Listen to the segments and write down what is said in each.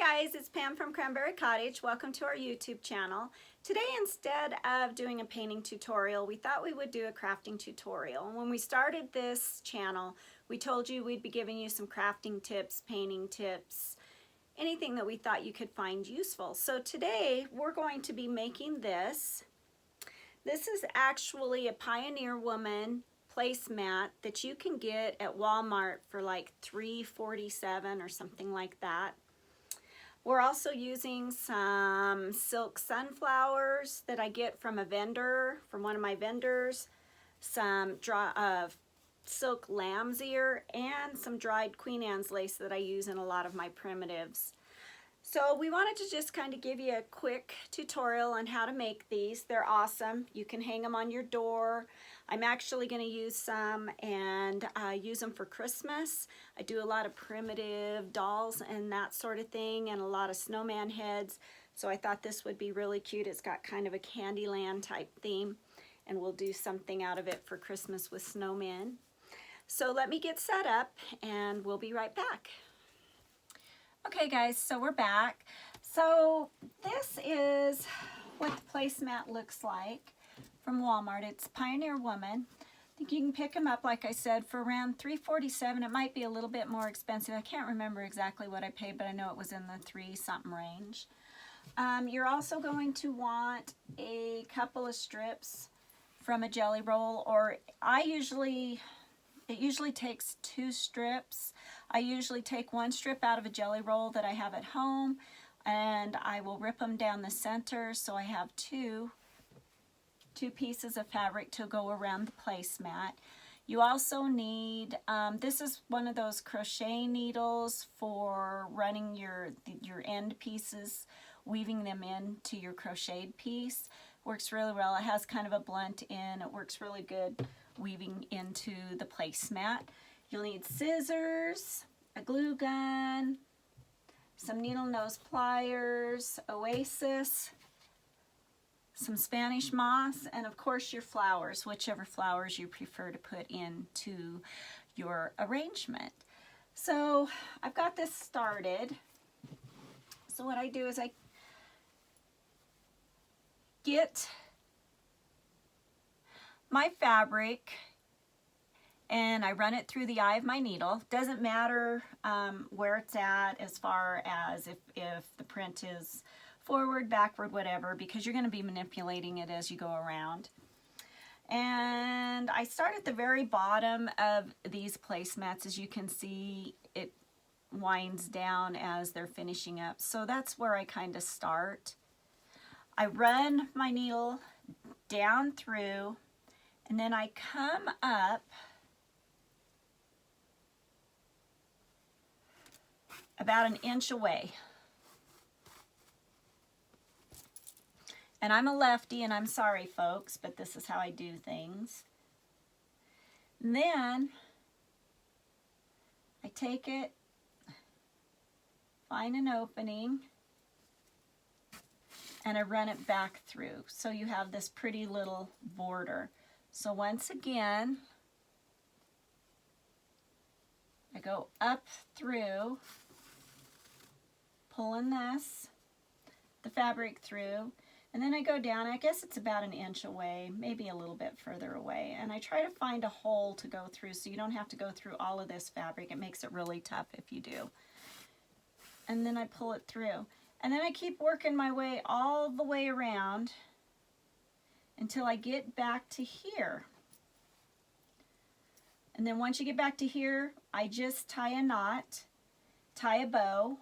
guys, it's Pam from Cranberry Cottage. Welcome to our YouTube channel. Today, instead of doing a painting tutorial, we thought we would do a crafting tutorial. And when we started this channel, we told you we'd be giving you some crafting tips, painting tips, anything that we thought you could find useful. So today, we're going to be making this. This is actually a Pioneer Woman placemat that you can get at Walmart for like $3.47 or something like that. We're also using some silk sunflowers that I get from a vendor, from one of my vendors, some silk lamb's ear, and some dried Queen Anne's lace that I use in a lot of my primitives. So we wanted to just kind of give you a quick tutorial on how to make these. They're awesome. You can hang them on your door. I'm actually going to use some and use them for Christmas. I do a lot of primitive dolls and that sort of thing, and a lot of snowman heads. So I thought this would be really cute. It's got kind of a Candyland type theme, and we'll do something out of it for Christmas with snowmen. So let me get set up and we'll be right back. Okay guys, so we're back. So this is what the placemat looks like from Walmart. It's Pioneer Woman. I think you can pick them up, like I said, for around $3.47. It might be a little bit more expensive. I can't remember exactly what I paid, but I know it was in the $3-something range. You're also going to want a couple of strips from a jelly roll, or it usually takes 2 strips. I usually take 1 strip out of a jelly roll that I have at home, and I will rip them down the center so I have two pieces of fabric to go around the placemat. You also need, this is one of those crochet needles for running your end pieces, weaving them into your crocheted piece. Works really well. It has kind of a blunt end. It works really good weaving into the placemat. You'll need scissors, a glue gun, some needle nose pliers, Oasis, some Spanish moss, and of course your flowers, whichever flowers you prefer to put into your arrangement. So I've got this started. So what I do is I get my fabric and I run it through the eye of my needle. Doesn't matter where it's at as far as if the print is forward, backward, whatever, because you're going to be manipulating it as you go around. And I start at the very bottom of these placemats. As you can see, it winds down as they're finishing up. So that's where I kind of start. I run my needle down through, and then I come up about 1 inch away. And I'm a lefty, and I'm sorry folks, but this is how I do things. And then I take it, find an opening, and I run it back through. So you have this pretty little border. So once again, I go up through, pulling the fabric through, and then I go down. I guess it's about 1 inch away, maybe a little bit further away, and I try to find a hole to go through so you don't have to go through all of this fabric. It makes it really tough if you do. And then I pull it through, and then I keep working my way all the way around until I get back to here. And then once you get back to here, I just tie a knot, tie a bow,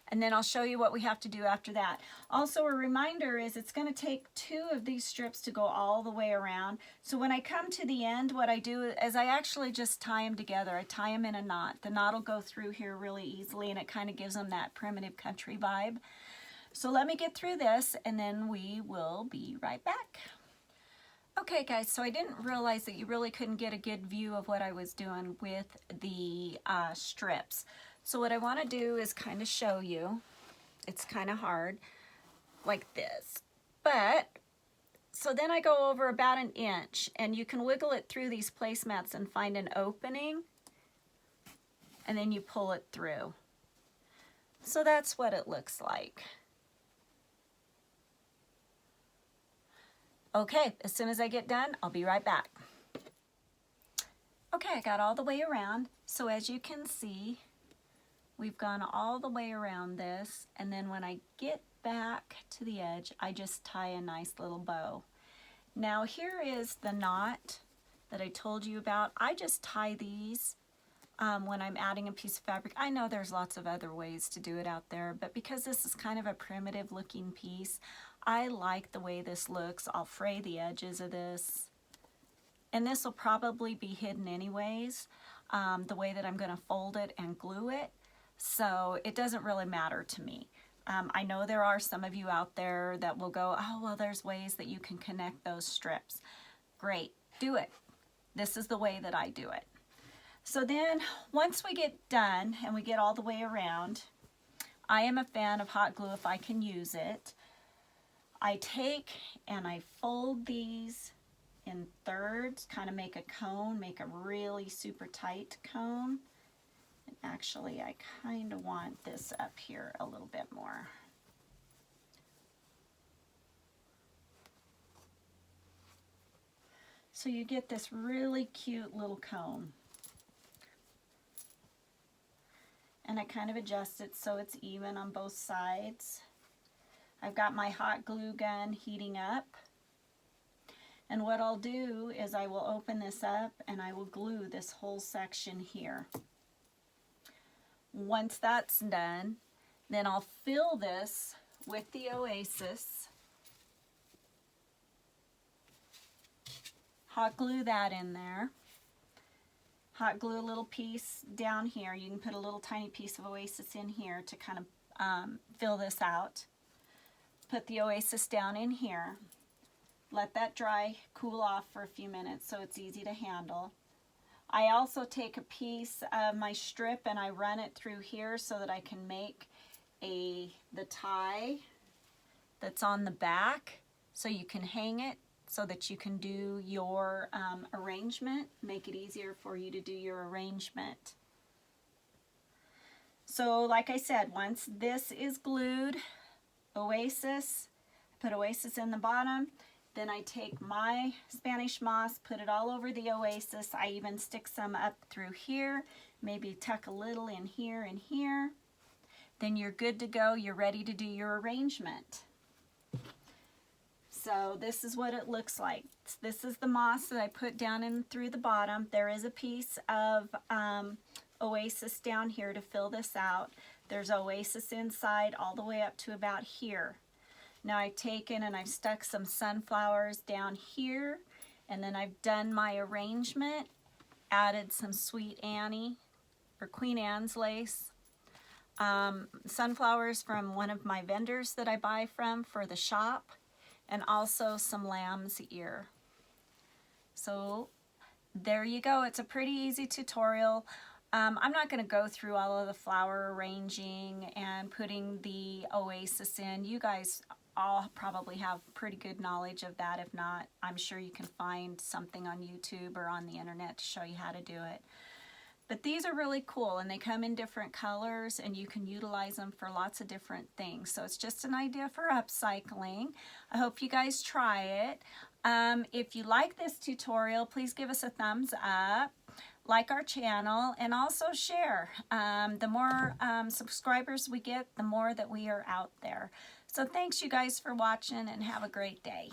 and then I'll show you what we have to do after that. Also, a reminder is it's going to take 2 of these strips to go all the way around. So when I come to the end, what I do is I actually just tie them together. I tie them in a knot. The knot will go through here really easily, and it kind of gives them that primitive country vibe. So let me get through this, and then we will be right back. Okay guys, so I didn't realize that you really couldn't get a good view of what I was doing with the strips. So what I want to do is kind of show you. It's kind of hard, like this. But, so then I go over about 1 inch, and you can wiggle it through these placemats and find an opening, and then you pull it through. So that's what it looks like. Okay, as soon as I get done, I'll be right back. Okay, I got all the way around. So as you can see, we've gone all the way around this, and then when I get back to the edge, I just tie a nice little bow. Now here is the knot that I told you about. I just tie these when I'm adding a piece of fabric. I know there's lots of other ways to do it out there, but because this is kind of a primitive looking piece, I like the way this looks. I'll fray the edges of this, and this will probably be hidden anyways, the way that I'm going to fold it and glue it, so it doesn't really matter to me. I know there are some of you out there that will go, oh, well, there's ways that you can connect those strips. Great, do it. This is the way that I do it. So then once we get done and we get all the way around, I am a fan of hot glue if I can use it. I take and I fold these in thirds, kind of make a cone, make a really super tight cone. And actually, I kind of want this up here a little bit more. So you get this really cute little cone. And I kind of adjust it so it's even on both sides. I've got my hot glue gun heating up. And what I'll do is I will open this up and I will glue this whole section here. Once that's done, then I'll fill this with the Oasis. Hot glue that in there. Hot glue a little piece down here. You can put a little tiny piece of Oasis in here to kind of fill this out. Put the Oasis down in here. Let that dry, cool off for a few minutes so it's easy to handle. I also take a piece of my strip and I run it through here so that I can make the tie that's on the back, so you can hang it so that you can do your arrangement, make it easier for you to do your arrangement. So like I said, once this is glued, Oasis, put Oasis in the bottom, then I take my Spanish moss, put it all over the Oasis. I even stick some up through here, maybe tuck a little in here and here. Then you're good to go. You're ready to do your arrangement. So this is what it looks like. This is the moss that I put down in through the bottom. There is a piece of Oasis down here to fill this out. There's Oasis inside all the way up to about here. Now I've taken and I've stuck some sunflowers down here, and then I've done my arrangement, added some Sweet Annie or Queen Anne's lace, sunflowers from one of my vendors that I buy from for the shop, and also some lamb's ear. So there you go. It's a pretty easy tutorial. I'm not going to go through all of the flower arranging and putting the Oasis in. You guys all probably have pretty good knowledge of that. If not, I'm sure you can find something on YouTube or on the internet to show you how to do it. But these are really cool, and they come in different colors, and you can utilize them for lots of different things. So it's just an idea for upcycling. I hope you guys try it. If you like this tutorial, please give us a thumbs up, like our channel, and also share. The more subscribers we get, the more that we are out there. So thanks you guys for watching, and have a great day.